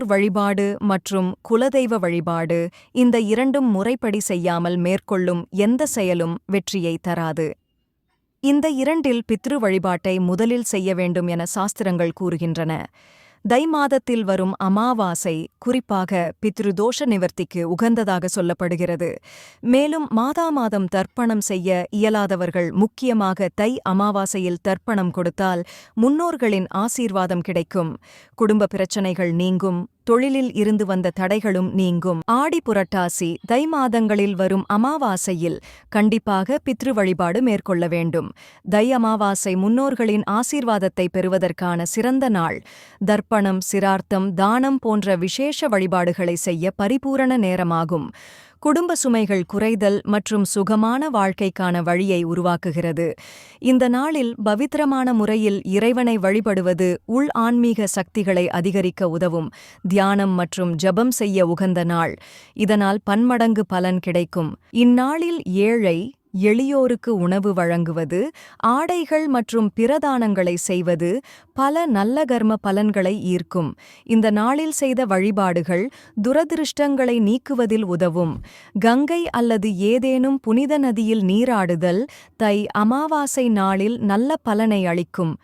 முன்னோர் வழிபாடு மற்றும் குலதெய்வ வழிபாடு, இந்த இரண்டும் முறைப்படி செய்யாமல் மேற்கொள்ளும் எந்த செயலும் வெற்றியை தராது. இந்த இரண்டில் பித்ரு வழிபாட்டை முதலில் செய்ய வேண்டும் என சாஸ்திரங்கள் கூறுகின்றன. தை மாதத்தில் வரும் அமாவாசை குறிப்பாக பித்ருதோஷ நிவர்த்திக்கு உகந்ததாக சொல்லப்படுகிறது. மேலும் மாதாமாதம் தர்ப்பணம் செய்ய இயலாதவர்கள் முக்கியமாக தை அமாவாசையில் தர்ப்பணம் கொடுத்தால் முன்னோர்களின் ஆசீர்வாதம் கிடைக்கும், குடும்ப பிரச்சனைகள் நீங்கும், தொழிலில் இருந்து வந்த தடைகளும் நீங்கும். ஆடி புரட்டாசி தை மாதங்களில் வரும் அமாவாசையில் கண்டிப்பாக பித்ரு வழிபாடு மேற்கொள்ள வேண்டும். தை அமாவாசை முன்னோர்களின் ஆசீர்வாதத்தை பெறுவதற்கான சிறந்த நாள். தர்ப்பணம், சிரார்த்தம், தானம் போன்ற விசேஷ வழிபாடுகளை செய்ய பரிபூரண நேரமாகும். குடும்ப சுமைகள் குறைதல் மற்றும் சுகமான வாழ்க்கைக்கான வழியை உருவாக்குகிறது. இந்த நாளில் பவித்திரமான முறையில் இறைவனை வழிபடுவது உள் ஆன்மீக சக்திகளை அதிகரிக்க உதவும். தியானம் மற்றும் ஜபம் செய்ய உகந்த நாள். இதனால் பன்மடங்கு பலன் கிடைக்கும். இந்நாளில் ஏழை எளியோருக்கு உணவு வழங்குவது, ஆடைகள் மற்றும் பிரதானங்களை செய்வது பல நல்ல கர்ம பலன்களை ஈர்க்கும். இந்த நாளில் செய்த வழிபாடுகள் துரதிருஷ்டங்களை நீக்குவதில் உதவும். கங்கை அல்லது ஏதேனும் புனித நதியில் நீராடுதல் தை அமாவாசை நாளில் நல்ல பலனை அளிக்கும்.